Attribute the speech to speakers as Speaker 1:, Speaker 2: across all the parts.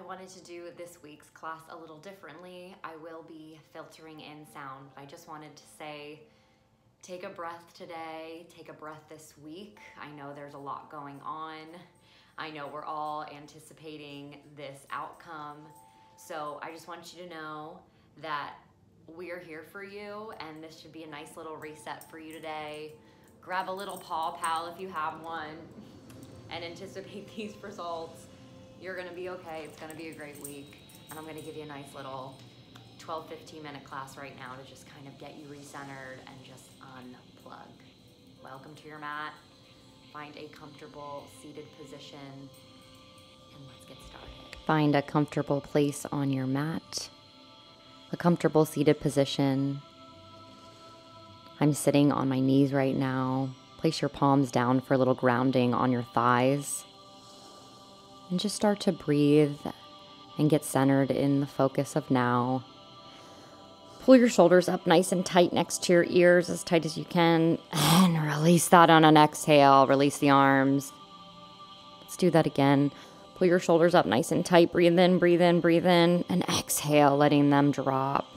Speaker 1: I wanted to do this week's class a little differently. I will be filtering in sound. I just wanted to say, take a breath today, take a breath this week. I know there's a lot going on. I know we're all anticipating this outcome. So I just want you to know that we're here for you, and this should be a nice little reset for you today. Grab a little paw pal if you have one and anticipate these results. You're gonna be okay. It's gonna be a great week. And I'm gonna give you a nice little 12, 15-minute class right now to just kind of get you recentered and just unplug. Welcome to your mat. Find a comfortable seated position and let's get started. Find a comfortable place on your mat, a comfortable seated position. I'm sitting on my knees right now. Place your palms down for a little grounding on your thighs. And just start to breathe and get centered in the focus of now. Pull your shoulders up nice and tight next to your ears, as tight as you can. And release that on an exhale. Release the arms. Let's do that again. Pull your shoulders up nice and tight. Breathe in, breathe in, breathe in. And exhale, letting them drop.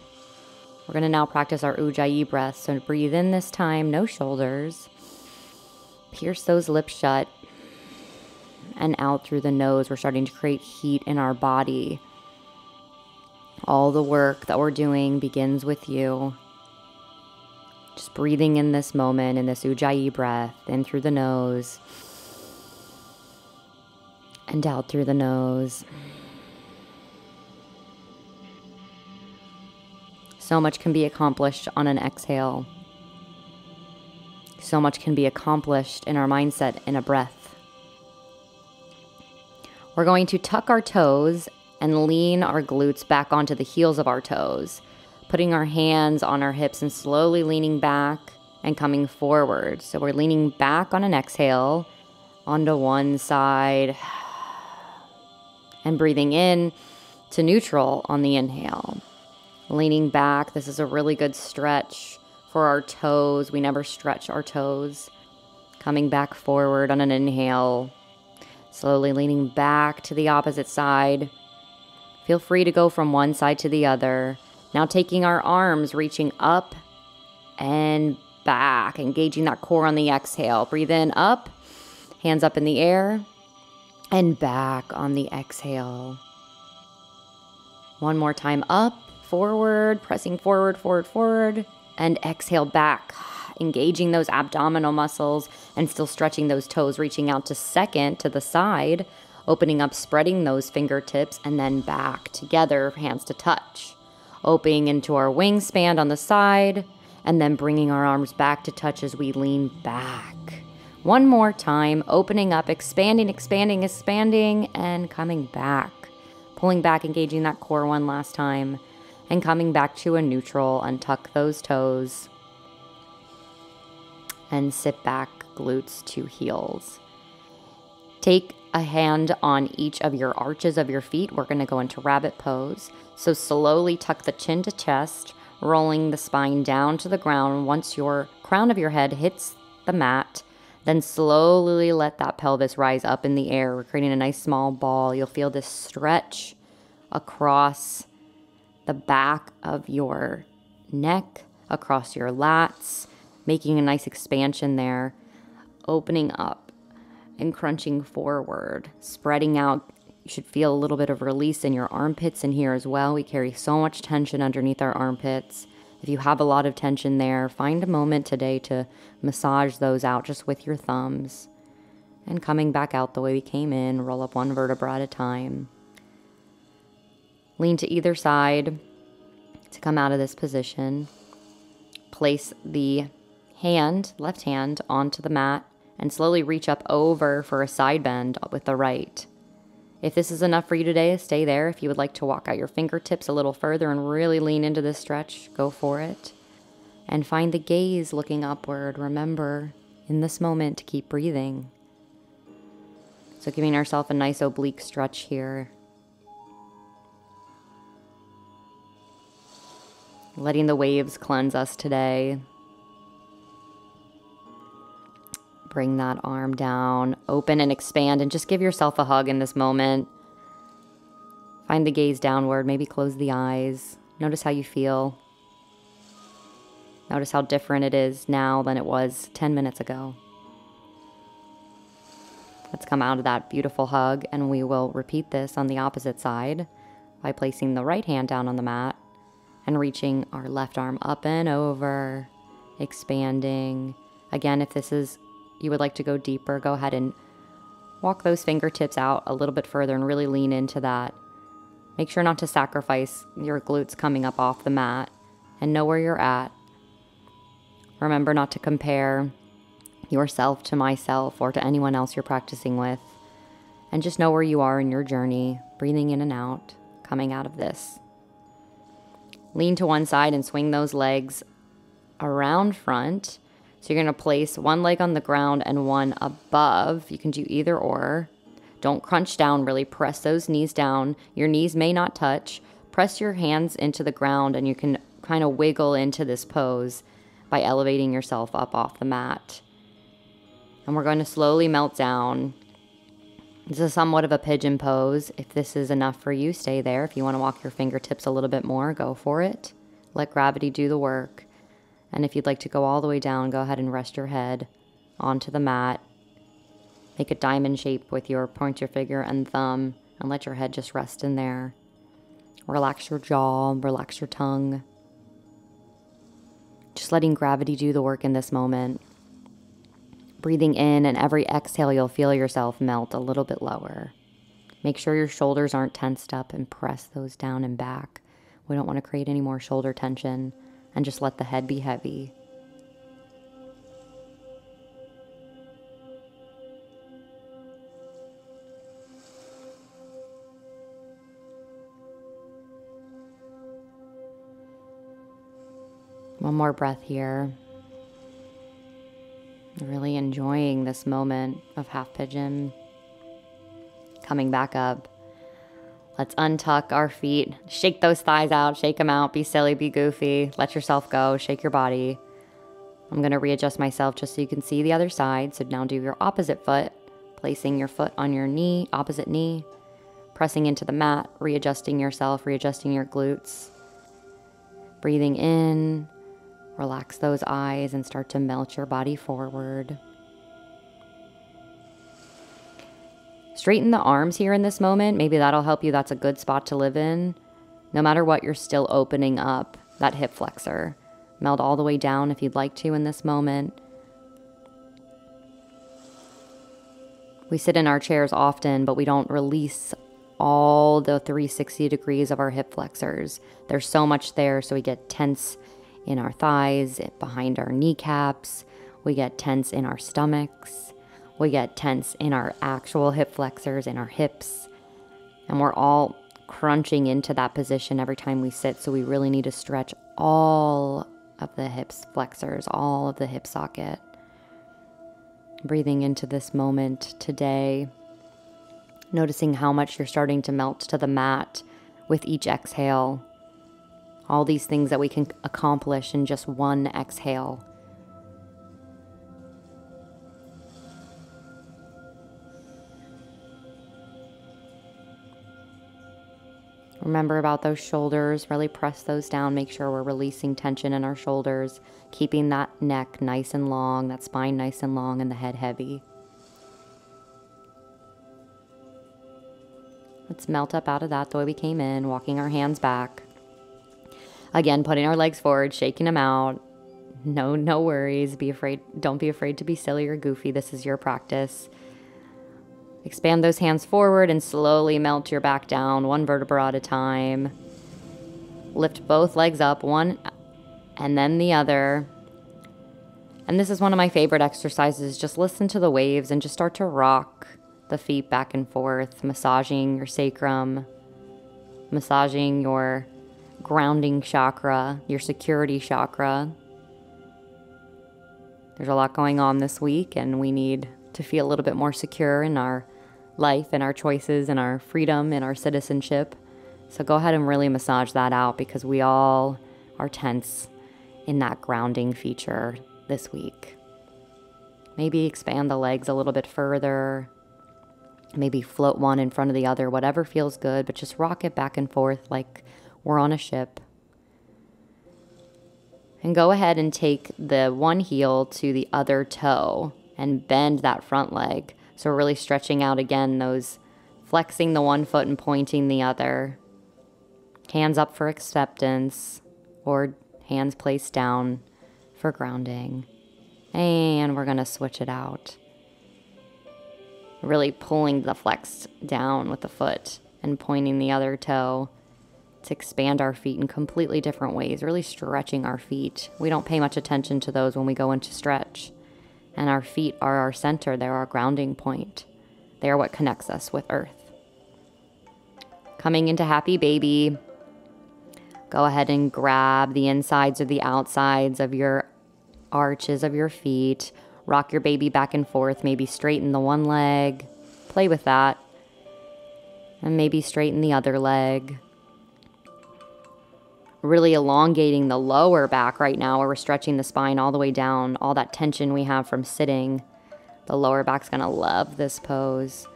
Speaker 1: We're going to now practice our Ujjayi breath. So breathe in this time, no shoulders. Pierce those lips shut. And out through the nose, we're starting to create heat in our body. All the work that we're doing begins with you. Just breathing in this moment, in this Ujjayi breath, in through the nose. And out through the nose. So much can be accomplished on an exhale. So much can be accomplished in our mindset in a breath. We're going to tuck our toes and lean our glutes back onto the heels of our toes, putting our hands on our hips and slowly leaning back and coming forward. So we're leaning back on an exhale onto one side and breathing in to neutral on the inhale. Leaning back, this is a really good stretch for our toes. We never stretch our toes. Coming back forward on an inhale. Slowly leaning back to the opposite side. Feel free to go from one side to the other. Now taking our arms, reaching up and back, engaging that core on the exhale. Breathe in, up, hands up in the air, and back on the exhale. One more time, up, forward, pressing forward, forward, forward, and exhale back. Engaging those abdominal muscles and still stretching those toes, reaching out to second to the side, opening up, spreading those fingertips, and then back together, hands to touch. Opening into our wingspan on the side, and then bringing our arms back to touch as we lean back. One more time, opening up, expanding, expanding, expanding, and coming back. Pulling back, engaging that core one last time, and coming back to a neutral, untuck those toes. And sit back, glutes to heels. Take a hand on each of your arches of your feet. We're going to go into rabbit pose. So slowly tuck the chin to chest, rolling the spine down to the ground. Once your crown of your head hits the mat, then slowly let that pelvis rise up in the air. We're creating a nice small ball. You'll feel this stretch across the back of your neck, across your lats, making a nice expansion there, opening up and crunching forward, spreading out. You should feel a little bit of release in your armpits in here as well. We carry so much tension underneath our armpits. If you have a lot of tension there, find a moment today to massage those out just with your thumbs. And coming back out the way we came in, roll up one vertebra at a time. Lean to either side to come out of this position. Place the left hand onto the mat and slowly reach up over for a side bend with the right. If this is enough for you today, stay there. If you would like to walk out your fingertips a little further and really lean into this stretch, go for it. And find the gaze looking upward. Remember, in this moment, to keep breathing. So giving ourselves a nice oblique stretch here. Letting the waves cleanse us today. Bring that arm down, open and expand, and just give yourself a hug in this moment. Find the gaze downward, maybe close the eyes. Notice how you feel. Notice how different it is now than it was 10 minutes ago. Let's come out of that beautiful hug, and we will repeat this on the opposite side by placing the right hand down on the mat and reaching our left arm up and over, expanding. Again, if you would like to go deeper, go ahead and walk those fingertips out a little bit further and really lean into that. Make sure not to sacrifice your glutes coming up off the mat, and know where you're at. Remember not to compare yourself to myself or to anyone else you're practicing with. And just know where you are in your journey, breathing in and out, coming out of this. Lean to one side and swing those legs around front. So you're going to place one leg on the ground and one above. You can do either or. Don't crunch down, really press those knees down. Your knees may not touch. Press your hands into the ground, and you can kind of wiggle into this pose by elevating yourself up off the mat. And we're going to slowly melt down. This is somewhat of a pigeon pose. If this is enough for you, stay there. If you want to walk your fingertips a little bit more, go for it. Let gravity do the work. And if you'd like to go all the way down, go ahead and rest your head onto the mat. Make a diamond shape with your pointer finger and thumb, and let your head just rest in there. Relax your jaw, relax your tongue. Just letting gravity do the work in this moment. Breathing in, and every exhale you'll feel yourself melt a little bit lower. Make sure your shoulders aren't tensed up, and press those down and back. We don't want to create any more shoulder tension, and just let the head be heavy. One more breath here. Really enjoying this moment of half pigeon. Coming back up. Let's untuck our feet. Shake those thighs out. Shake them out. Be silly. Be goofy. Let yourself go. Shake your body. I'm going to readjust myself just so you can see the other side. So now do your opposite foot. Placing your foot on your knee, opposite knee. Pressing into the mat. Readjusting yourself. Readjusting your glutes. Breathing in. Relax those eyes and start to melt your body forward. Straighten the arms here in this moment. Maybe that'll help you. That's a good spot to live in. No matter what, you're still opening up that hip flexor. Melt all the way down if you'd like to in this moment. We sit in our chairs often, but we don't release all the 360 degrees of our hip flexors. There's so much there, so we get tense in our thighs, behind our kneecaps. We get tense in our stomachs. We get tense in our actual hip flexors, in our hips. And we're all crunching into that position every time we sit. So we really need to stretch all of the hips flexors, all of the hip socket. Breathing into this moment today. Noticing how much you're starting to melt to the mat with each exhale. All these things that we can accomplish in just one exhale. Remember about those shoulders. Really press those down. Make sure we're releasing tension in our shoulders. Keeping that neck nice and long, that spine nice and long, and the head heavy. Let's melt up out of that the way we came in, walking our hands back. Again, putting our legs forward, shaking them out. No worries. Don't be afraid to be silly or goofy. This is your practice. Expand those hands forward and slowly melt your back down, one vertebra at a time. Lift both legs up, one and then the other. And this is one of my favorite exercises. Just listen to the waves and just start to rock the feet back and forth, massaging your sacrum, massaging your grounding chakra, your security chakra. There's a lot going on this week, and we need to feel a little bit more secure in our life and our choices and our freedom and our citizenship. So go ahead and really massage that out, because we all are tense in that grounding feature this week. Maybe expand the legs a little bit further Maybe float one in front of the other, whatever feels good, but just rock it back and forth like we're on a ship. And go ahead and take the one heel to the other toe and bend that front leg. So we're really stretching out again, those flexing the one foot and pointing the other. Hands up for acceptance, or hands placed down for grounding. And we're going to switch it out. Really pulling the flex down with the foot and pointing the other toe to expand our feet in completely different ways, really stretching our feet. We don't pay much attention to those when we go into stretch. And our feet are our center. They're our grounding point. They are what connects us with earth. Coming into happy baby. Go ahead and grab the insides or the outsides of your arches of your feet. Rock your baby back and forth. Maybe straighten the one leg. Play with that. And maybe straighten the other leg. Really elongating the lower back right now, where we're stretching the spine all the way down. All that tension we have from sitting. The lower back's going to love this pose.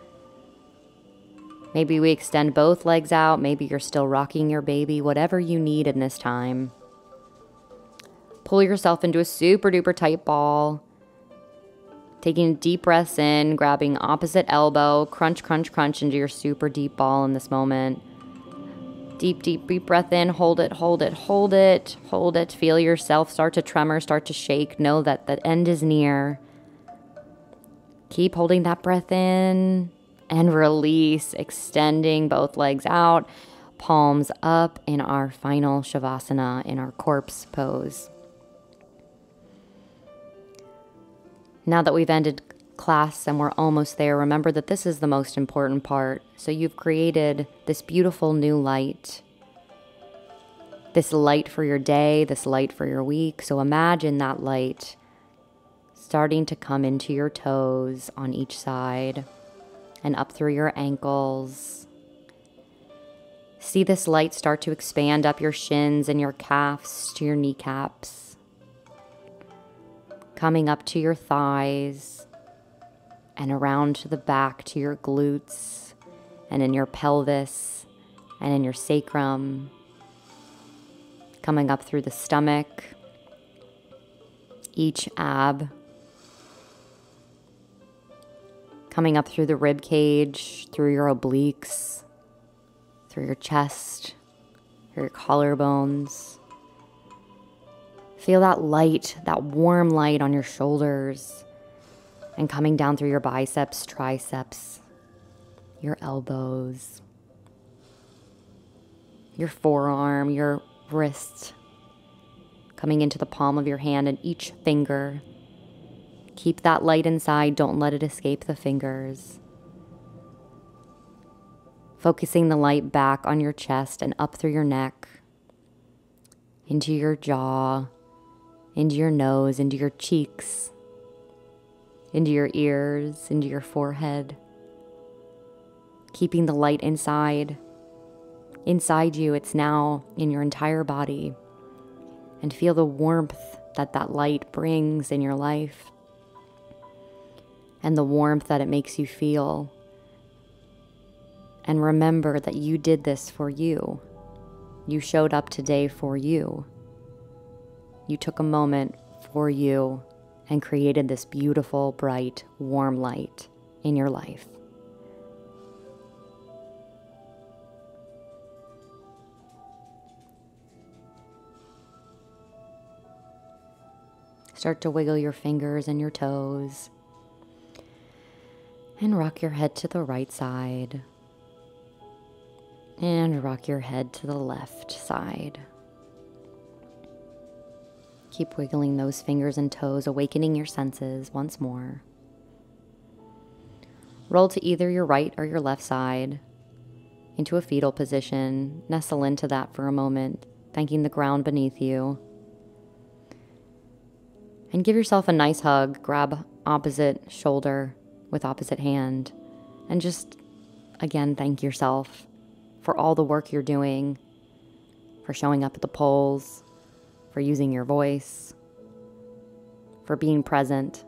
Speaker 1: Maybe we extend both legs out. Maybe you're still rocking your baby. Whatever you need in this time. Pull yourself into a super duper tight ball. Taking deep breaths in, grabbing opposite elbow. Crunch, crunch, crunch into your super deep ball in this moment. Deep, deep, deep breath in. Hold it, hold it, hold it, hold it. Feel yourself start to tremor, start to shake. Know that the end is near. Keep holding that breath in and release, extending both legs out, palms up in our final Shavasana, in our corpse pose. Now that we've ended class and we're almost there, remember that this is the most important part. So you've created this beautiful new light. This light for your day, this light for your week. So imagine that light starting to come into your toes on each side and up through your ankles. See this light start to expand up your shins and your calves to your kneecaps. Coming up to your thighs and around to the back to your glutes and in your pelvis and in your sacrum. Coming up through the stomach, each ab. Coming up through the rib cage, through your obliques, through your chest, through your collarbones. Feel that light, that warm light on your shoulders and coming down through your biceps, triceps, your elbows, your forearm, your wrist, coming into the palm of your hand and each finger. Keep that light inside. Don't let it escape the fingers. Focusing the light back on your chest and up through your neck, into your jaw, into your nose, into your cheeks, into your ears, into your forehead. Keeping the light inside you. It's now in your entire body. And feel the warmth that that light brings in your life. And the warmth that it makes you feel. And remember that you did this for you. You showed up today for you. You took a moment for you and created this beautiful, bright, warm light in your life. Start to wiggle your fingers and your toes. And rock your head to the right side. And rock your head to the left side. Keep wiggling those fingers and toes, awakening your senses once more. Roll to either your right or your left side into a fetal position. Nestle into that for a moment, thanking the ground beneath you. And give yourself a nice hug. Grab opposite shoulder with opposite hand. And just, again, thank yourself for all the work you're doing, for showing up at the polls, for using your voice, for being present.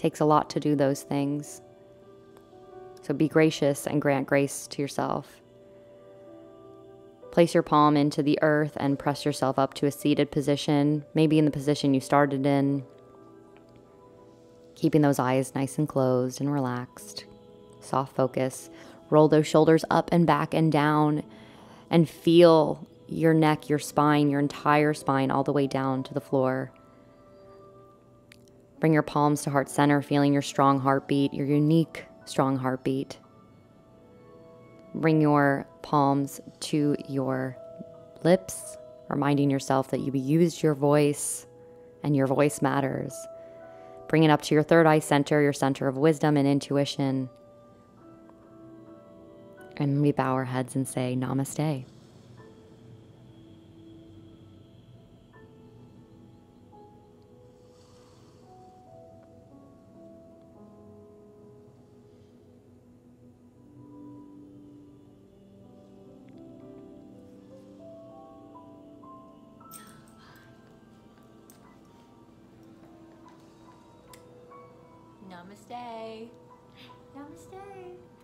Speaker 1: takes a lot to do those things. So be gracious and grant grace to yourself. Place your palm into the earth and press yourself up to a seated position, maybe in the position you started in. Keeping those eyes nice and closed and relaxed. Soft focus. Roll those shoulders up and back and down and feel your neck, your spine, your entire spine all the way down to the floor. Bring your palms to heart center, feeling your strong heartbeat, your unique strong heartbeat. Bring your palms to your lips, reminding yourself that you used your voice and your voice matters. Bring it up to your third eye center, your center of wisdom and intuition. And we bow our heads and say namaste.
Speaker 2: Namaste.
Speaker 1: Namaste.